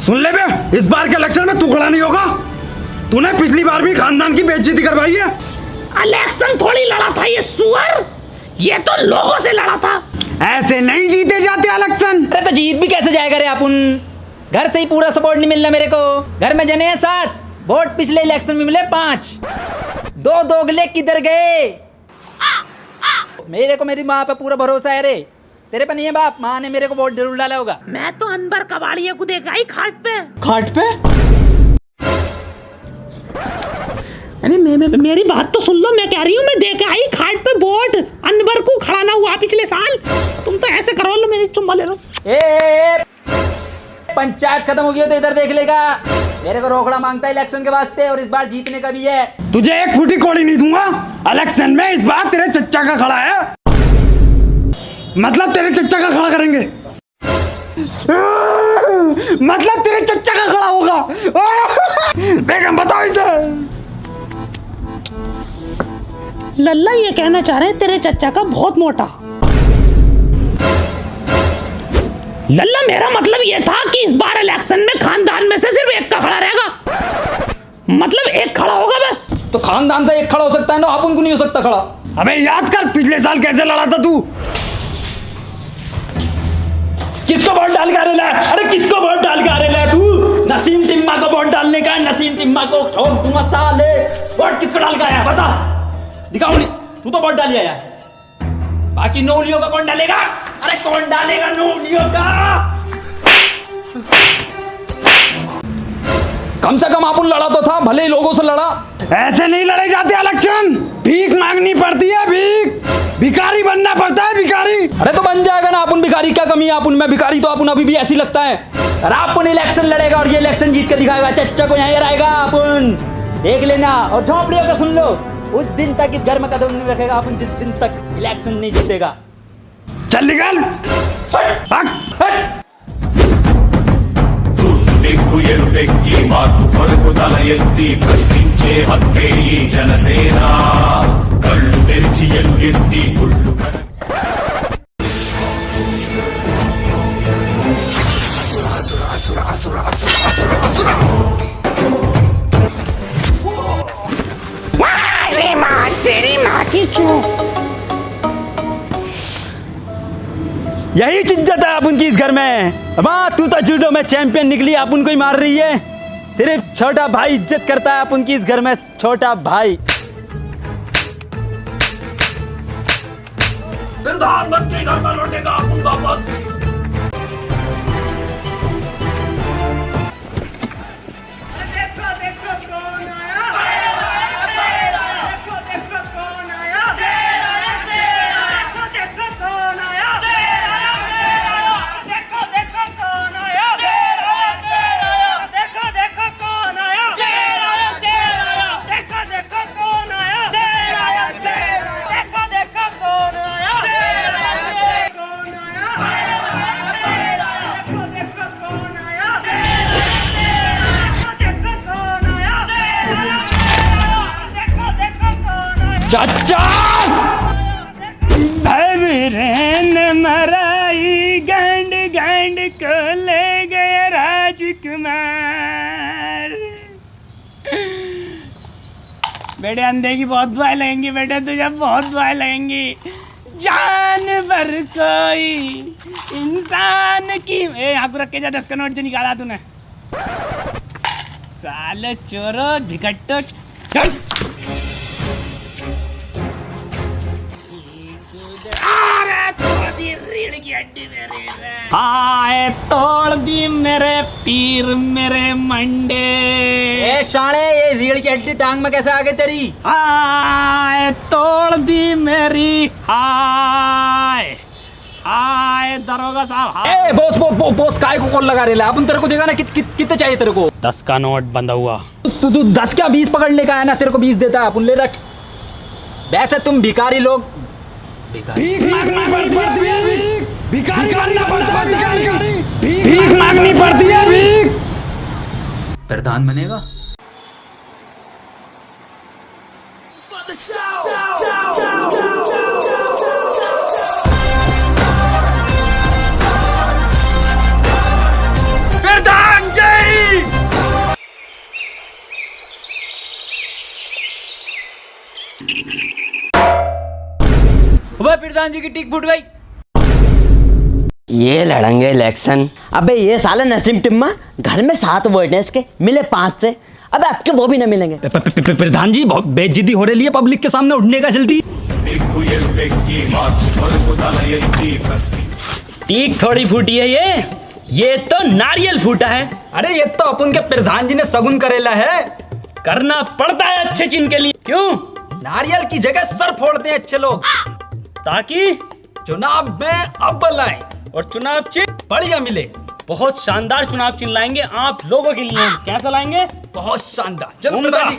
सुन ले बे, इस बार के इलेक्शन में तू खड़ा नहीं होगा। तूने पिछली बार भी खानदान की बेइज्जती करवाई है। इलेक्शन थोड़ी लड़ा था ये सुअर, ये तो लोगों से लड़ा था। ऐसे नहीं जीते जाते इलेक्शन। अरे तो जीत भी कैसे जाएगा रे अपन, घर से ही पूरा सपोर्ट नहीं मिलना मेरे को। घर में जने हैं 7, वोट पिछले इलेक्शन में मिले 5, 2 दोगले किधर गए। मेरे को मेरी माँ पे पूरा भरोसा है रे, तेरे पे नहीं है बाप। माँ ने मेरे को वोट जरूर डाला होगा। मैं तो अनवर कबाड़िया को देखा ही खाट पे। खाट पे? अरे मेरी बात तो सुन लो, मैं कह रही हूँ मैं देखा ही खाट पे वोट अनवर को खड़ा ना हुआ पिछले साल। तुम तो ऐसे करो, लो मेरी चुम्मा ले लो। पंचायत खत्म हो गई तो इधर देख लेगा। मेरे को रोकड़ा मांगता है इलेक्शन के वास्ते, और इस बार जीतने का भी है। तुझे एक फूटी कौड़ी नहीं दूंगा इलेक्शन में। इस बार तेरे चच्चा का खड़ा है, मतलब तेरे चच्चा का खड़ा करेंगे, मतलब तेरे चच्चा का खड़ा होगा। बेगम बताओ इसे। लल्ला ये कहना चाह रहे हैं तेरे चच्चा का बहुत मोटा। लल्ला मेरा मतलब ये था कि इस बार इलेक्शन में खानदान में से सिर्फ एक का खड़ा रहेगा, मतलब एक खड़ा होगा बस। तो खानदान से एक खड़ा हो सकता है ना, अपन को नहीं हो सकता खड़ा। अबे याद कर पिछले साल कैसे लड़ा था तू। किसको वोट डाल के आ रहा है? अरे किसको वोट डाल के आ रहा है तू? नसीम टिम्मा को वोट डालने का है। नसीम टिम्मा को छोड़ तू साले। वोट किसको डाल के आया बता, दिखाओ। तू तो वोट डाल आया, बाकी नौलियों का कौन डालेगा? अरे कौन डालेगा नौलियों का? कम से कम अपन लड़ा तो था, भले ही लोगों से लड़ा। ऐसे नहीं लड़े जाते इलेक्शन, भीख मांगनी पड़ती है। भिखारी बनना पड़ता है, भिखारी। अरे तो बन जाएगा ना अपन भिखारी, क्या कमी है अपन में? भिखारी तो अपन अभी भी ऐसी लगता है। अरे अपन इलेक्शन लड़ेगा और ये इलेक्शन जीत के दिखाएगा, चच्चा को यहीं हराएगा अपन, देख लेना। और झोपड़ियों का सुन लो, उस दिन तक इस घर में कदम नहीं रखेगा अपन जिस दिन तक इलेक्शन नहीं जीतेगा। चल निकल, भाग। ఎరుపెక్కి మార్పు కొరకు తల ఎత్తి ప్రశ్నించే హక్కే ఈ జనసేన. కళ్ళు తెరిచి ఎలుగెత్తి గుళ్ళు तेरी माँ की चूक। यही इज्जत है अपन की इस घर में। वाह, तू तो जूडो में चैंपियन निकली, अपन को ही मार रही है। सिर्फ छोटा भाई इज्जत करता है अपन की इस घर में, छोटा भाई। प्रधानमंत्री घर में लौटेगा अपन वापस। चाचा मराई गंड गंड को ले गए राजकुमार। बेटे अंधे की बहुत दुआएं लगेंगी, बेटे तुझे बहुत दुआएं लगेंगी। जानवर कोई इंसान की यहाँ को रख के जा, 10 का नोट जो निकाला तूने। साले चोरो भिकट्टो। हाय तोड़ दी मेरे पीर मेरे मंडे। ए शाणे, ये रीढ़ की हड्डी टांग में कैसे आ गई तेरी? हाय तोड़ दी मेरी। हाय हाय दरोगा साहब। ए बॉस बॉस बॉस, काय को कॉल लगा रहे ला? अपन तेरे को देगा ना, कितने चाहिए तेरे को? 10 का नोट बंधा हुआ। तू 10 क्या 20 पकड़ लेगा है ना, तेरे को 20 देता है अपन, ले रख। वैसे तुम भिखारी लोग भीख मांगनी पड़ती है, भिखारी बनना पड़ता है, भिखारी भीख मांगनी पड़ती है, भीख। प्रधान बनेगा। प्रधान जी प्रधान जी की टिक फूट गई। ये लड़ेंगे इलेक्शन। अबे ये साला नसीम टिम्मा घर में 7 वोट हैं इसके, मिले 5 से। अबे आपके वो भी न मिलेंगे। प्रधान जी बहुत बेइज्जती हो रही है पब्लिक के सामने, उठने का जल्दी। टीक थोड़ी फूटी है ये तो नारियल फूटा है। अरे ये तो अपन के प्रधान जी ने सगुन करेला है। करना पड़ता है अच्छे चिन्ह के लिए। क्यों? नारियल की जगह सर फोड़ते हैं अच्छे लोग, ताकि चुनाव में अव्वल आए और चुनाव चिन्ह बढ़िया मिले। बहुत शानदार चुनाव चिन्ह लाएंगे आप लोगों के लिए। कैसा लाएंगे? बहुत शानदार। चलो उम्दा। प्रधान जी।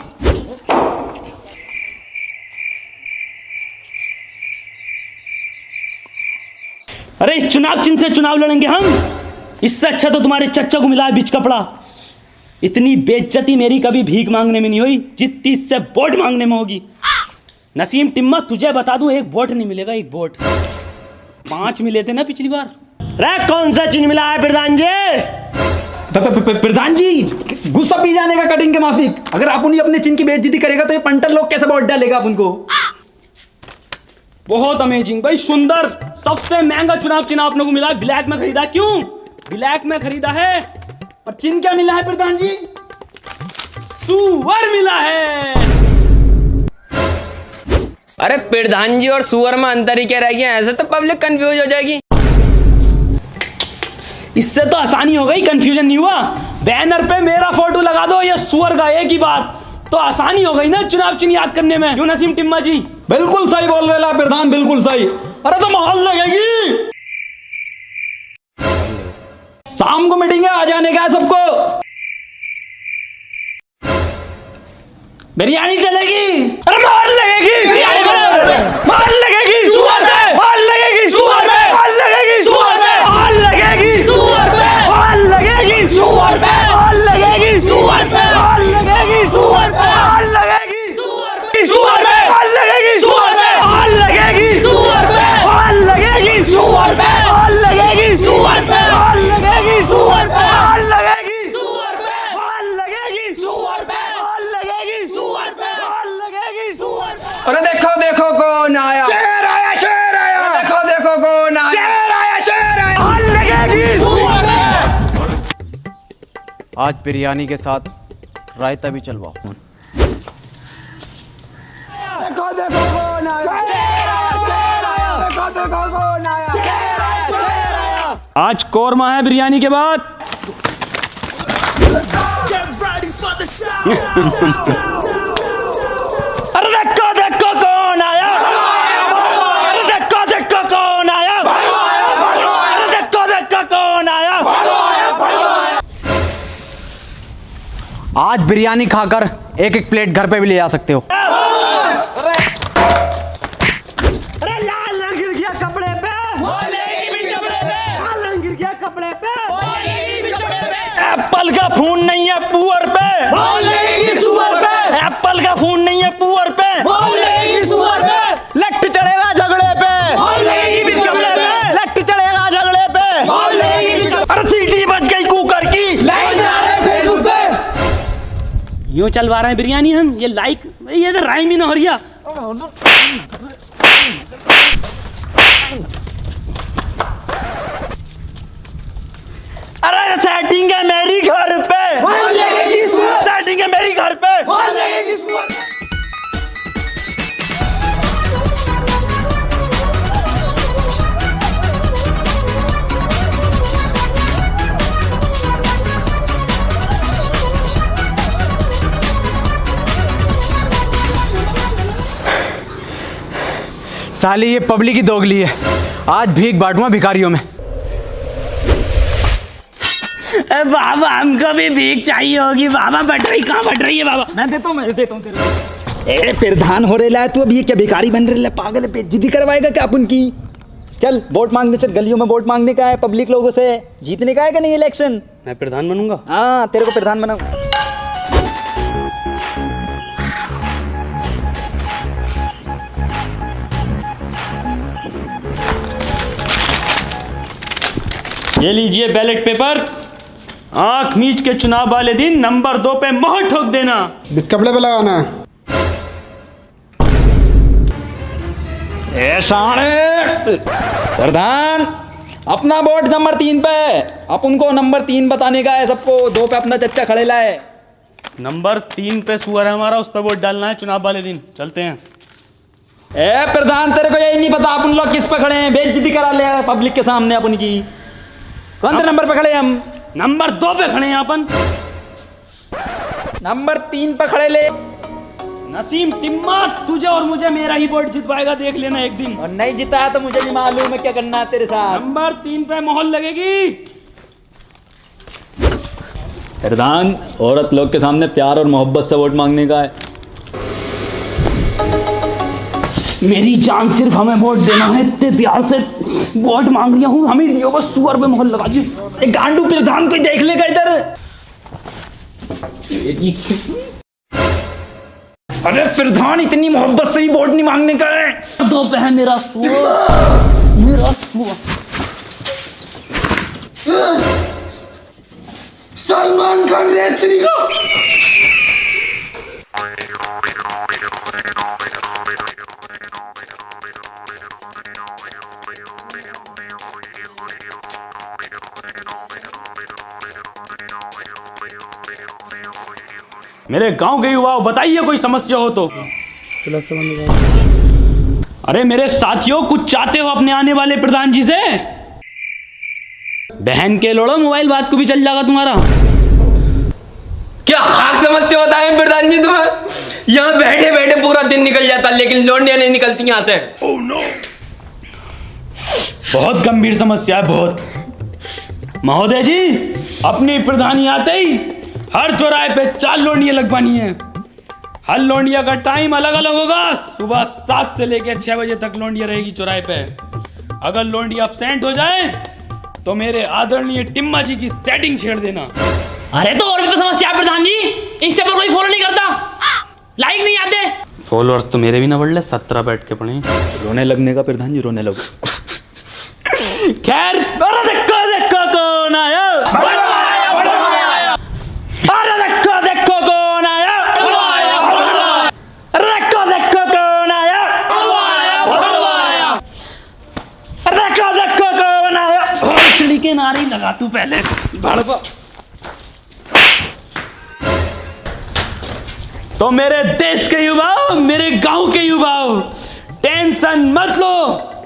अरे इस चुनाव चिन्ह से चुनाव लड़ेंगे हम। इससे अच्छा तो तुम्हारे चच्चा को मिला है बीच कपड़ा। इतनी बेइज्जती मेरी कभी भीख मांगने में नहीं हुई जितनी इससे वोट मांगने में होगी। नसीम टिम्मा तुझे बता दूं, एक वोट नहीं मिलेगा, एक वोट। 5 मिले थे ना पिछली बार। अरे कौन सा चिन्ह मिला है प्रधान जी? प्रधान जी गुस्सा पी जाने का कटिंग के माफिक। अगर आप उन्हीं अपने चिन्ह की बेइज्जती करेगा तो ये पंटर लोग कैसे वोट डालेगा आप उनको? बहुत अमेजिंग भाई, सुंदर। सबसे महंगा चुनाव चिन्ह आप लोगों को मिला है। ब्लैक में खरीदा। क्यों ब्लैक में खरीदा है? और चिन्ह क्या मिला है प्रधान जी? सुअर मिला है। अरे प्रधान जी और सुअर में अंतर ही क्या रह गया? ऐसे तो पब्लिक कंफ्यूज हो जाएगी। इससे तो आसानी हो गई, कंफ्यूजन नहीं हुआ। बैनर पे मेरा फोटो लगा दो, ये सुअर का, एक ही बात। तो आसानी हो गई ना चुनाव चिन्ह याद करने में। क्यों नसीम टिम्मा जी? बिल्कुल सही बोल रहे प्रधान, बिल्कुल सही। अरे तो माहौल लगेगी। शाम को मीटिंग है, आ जाने का है सबको। बिरयानी चलेगी। अरे माहौल लगेगी, माहौल लगेगी सुअर पे, माहौल लगेगी सुअर पे, माहौल लगेगी सुअर पे, माहौल लगेगी सुअर पे, माहौल लगेगी सुअर पे, माहौल लगेगी सुअर पे, माहौल लगेगी सुअर पे, माहौल लगेगी सुअर पे, माहौल लगेगी सुअर पे, माहौल लगेगी सुअर पे, माहौल लगेगी सुअर पे, माहौल लगेगी सुअर पे, माहौल लगेगी सुअर पे, माहौल लगेगी सुअर पे, माहौल लगेगी सुअर पे, माहौल लगेगी सुअर पे, माहौल लगेगी सुअर पे। अरे देखो देखो कौन आया, शेर आया, शेर आया। देखो देखो कौन आया, शेर आया, शेर आया। माहौल लगेगी सुअर पे। आज बिरयानी के साथ रायता भी चलवाओ। देखो देखो कौन आया, शेर आया, शेर आया। देखो देखो कौन आया, शेर आया, शेर आया। आज कोरमा है बिरयानी के बाद। अरे देखो देखो कौन आया, अरे देखो देखो कौन आया, अरे देखो देखो कौन आया। आज बिरयानी खाकर एक एक प्लेट घर पे भी ले जा सकते हो। अरे लाल रंग गिर गया कपड़े पे, लाल रंग गिर गया कपड़े पे। एप्पल का खून नहीं है पुअर पे, सुअर पे। एप्पल का खून नहीं है पुअर पे, सुअर पे। लट चढ़ेगा झगड़े पे, लट चढ़ेगा झगड़े पे। अरे सीटी बज गई कुकर की, यूं चलवा रहे हैं बिरयानी हम। ये लाइक, ये तो राइम ही ना हो रही है। अरे सेटिंग है मेरी घर पे, सेटिंग है मेरी घर पे। साली ये पब्लिक ही दोगली है। आज भीख बांटूंगा भिखारियों में। बाबा हमको भी भीख चाहिए होगी। बाबा बट रही, कहाँ बट रही है बाबा? मैं देता हूँ तेरे। ए प्रधान हो रहा है तू, अब ये क्या भिखारी बन रहा है? पागल है, बेइज्जती करवाएगा क्या अपन की? चल वोट मांगने चल, गलियों में वोट मांगने का है, पब्लिक लोगों से जीतने का है कि नहीं इलेक्शन? मैं प्रधान बनूंगा। हाँ तेरे को प्रधान बनाऊं। ये लीजिए बैलेट पेपर। आंख मीच के चुनाव वाले दिन नंबर 2 पे मोहर ठोक देना। किस कपड़े पे लगाना है? ए साले प्रधान, अपना वोट नंबर 3 पे, अपन को नंबर 3 बताने का है सबको। 2 पे अपना चच्चा खड़े लाए। नंबर 3 पे सुअर है हमारा, उस पर वोट डालना है चुनाव वाले दिन। चलते हैं। ए प्रधान, तेरे को यही नहीं पता अपन लोग किस पे खड़े हैं? बेइज्जती करा ले पब्लिक के सामने अपन की। कौन से नंबर पे खड़े हैं हम? नंबर 2 पे खड़े हैं अपन। नंबर 3 पे खड़े ले। नसीम टिम्मा, तुझे और मुझे मेरा ही वोट जितवाएगा, देख लेना एक दिन। और नहीं जिताया तो मुझे भी मालूम है क्या करना है तेरे साथ। नंबर 3 पे मोहर लगेगी। प्रधान, औरत लोग के सामने प्यार और मोहब्बत से वोट मांगने का है। मेरी जान, सिर्फ हमें वोट देना है। इतने प्यार से वोट मांग रही हूँ, हमें दियो बस। सुअर पे मोहर लगा दिए। गांडू प्रधान को देख लेगा इधर। अरे प्रधान, इतनी मोहब्बत से भी वोट नहीं मांगने का है। 2 पे है मेरा सुअर, मेरा सुअर। सलमान खान रेस्त्री को मेरे गांव के युवाओं, बताइए कोई समस्या हो तो। अरे मेरे साथियों, कुछ चाहते हो अपने आने वाले प्रधान जी से? बहन के लोड़ो, मोबाइल बात को भी चल जाएगा तुम्हारा। क्या खास समस्या होता है प्रधान जी तुम्हें? यहाँ बैठे बैठे पूरा दिन निकल जाता, लेकिन लौंडियां नहीं निकलती यहाँ से। बहुत गंभीर समस्या है, बहुत। महोदय जी, अपनी प्रधानी आते ही हर चौराहे पे 4 लौंडियां लगवानी है। हर लौंडिया का टाइम अलग अलग होगा। सुबह 7 से लेकर 6 बजे तक लौंडिया रहेगी चौराहे पे। अगर लौंडिया अपसेंट हो जाए तो मेरे आदरणीय टिम्मा जी की सेटिंग छेड़ देना। अरे तो और भी तो समस्या है प्रधान जी। इंस्टा पर कोई फॉलो नहीं करता, लाइक नहीं आते। फॉलोअर्स तो मेरे भी ना बढ़ ले, 17 बैठ के पड़े। रोने लगने का प्रधान जी, रोने लगो। खैर, अरे देखो कौन आया। अरे देखो कौन आया। अरे देखो कौन आया। अरे देखो कौन आया। भोसड़ी के नारे लगा तू पहले। भड़को। तो मेरे देश के युवाओं, मेरे गांव के युवाओं, टेंशन मत लो।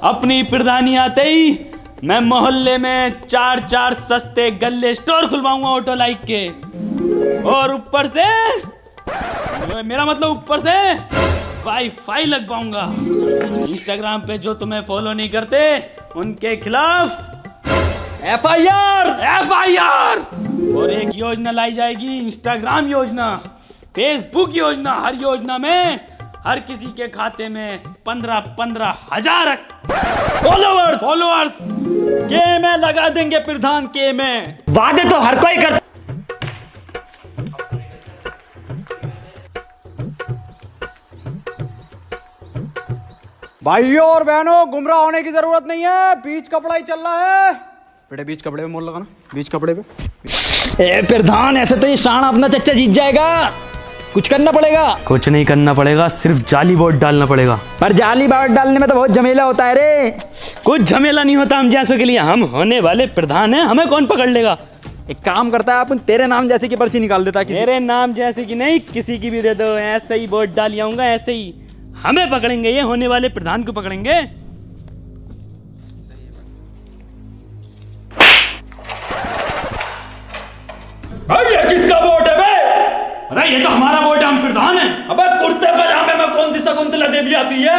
अपनी प्रधानी आते ही मैं मोहल्ले में 4 सस्ते गल्ले स्टोर खुलवाऊंगा ऑटो लाइक के। और ऊपर से, मेरा मतलब ऊपर से वाईफाई लगवाऊंगा। इंस्टाग्राम पे जो तुम्हें फॉलो नहीं करते उनके खिलाफ एफआईआर। और एक योजना लाई जाएगी, इंस्टाग्राम योजना, फेसबुक योजना। हर योजना में हर किसी के खाते में 15 हजार फॉलोअर्स के में लगा देंगे प्रधान, के में। वादे तो हर कोई कर। भाइयों और बहनों, गुमराह होने की जरूरत नहीं है। बीच कपड़ा ही चल रहा है। बेटे बीच कपड़े पे मोड़ लगाना, बीच कपड़े पे। ए प्रधान, ऐसे तो ये शान अपना चच्चा जीत जाएगा। कुछ करना पड़ेगा। कुछ नहीं करना पड़ेगा, सिर्फ जाली वोट डालना पड़ेगा। पर जाली वोट डालने में तो बहुत झमेला होता है रे। कुछ झमेला नहीं होता हम जैसों के लिए। हम होने वाले प्रधान हैं, हमें कौन पकड़ लेगा। एक काम करता है, अपन तेरे नाम जैसे की पर्ची निकाल देता है। मेरे नाम जैसे की नहीं, किसी की भी दे दो, ऐसे ही वोट डाल आऊंगा। ऐसे ही हमें पकड़ेंगे, ये होने वाले प्रधान को पकड़ेंगे। ये किसका वोट है बे? अरे ये तो हमारा वोट है, हम प्रधान हैं। अबे कुर्ते पजामे में कौन सी शकुंतला देवी आती है?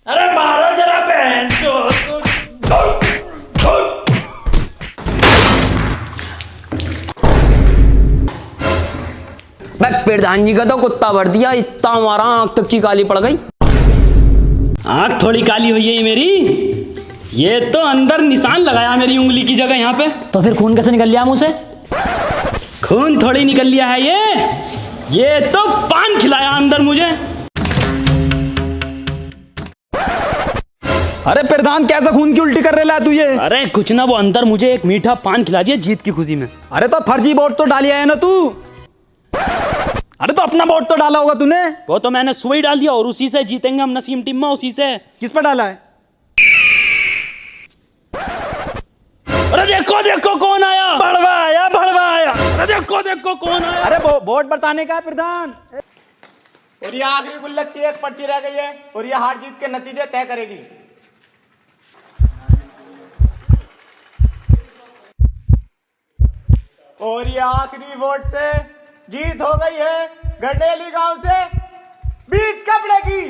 अरे मारो जरा बहन को। प्रधान जी का तो कुत्ता भर दिया, इतना हमारा आंख तक की काली पड़ गई। आंख थोड़ी काली हुई है ये मेरी, ये तो अंदर निशान लगाया मेरी उंगली की जगह यहाँ पे। तो फिर खून कैसे निकल लिया मुंह से? खून थोड़ी निकल लिया है ये तो पान खिलाया अंदर मुझे। अरे प्रधान, कैसा खून की उल्टी कर रहे ला तू ये? अरे कुछ ना, वो अंदर मुझे एक मीठा पान खिला दिया जीत की खुशी में। अरे तो फर्जी वोट तो डालिया है ना तू। अरे तो अपना वोट तो डाला होगा तूने। वो तो मैंने सुबह ही डाल दिया और उसी से जीतेंगे हम नसीम टिम्मा, उसी से। किस पर डाला है? अरे देखो देखो कौन आया, भड़वा आया, भड़वा आया। अरे देखो देखो कौन आया। अरे वोट बताने का है प्रधान। और ये आखिरी गुल्लक की एक पर्ची रह गई है और ये हार जीत के नतीजे तय करेगी। और ये आखिरी वोट से जीत हो गई है गंडेली गांव से बीच कपड़े की।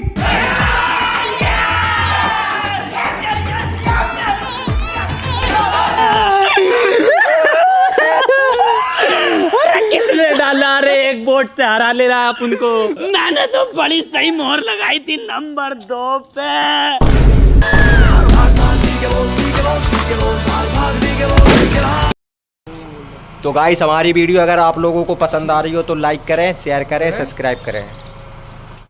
किसने डाला रे, एक वोट से हरा ले रहा है अपन को। मैंने तो बड़ी सही मोहर लगाई थी नंबर 2 पे। तो गाइस हमारी वीडियो अगर आप लोगों को पसंद आ रही हो तो लाइक करें, शेयर करें, सब्सक्राइब करें।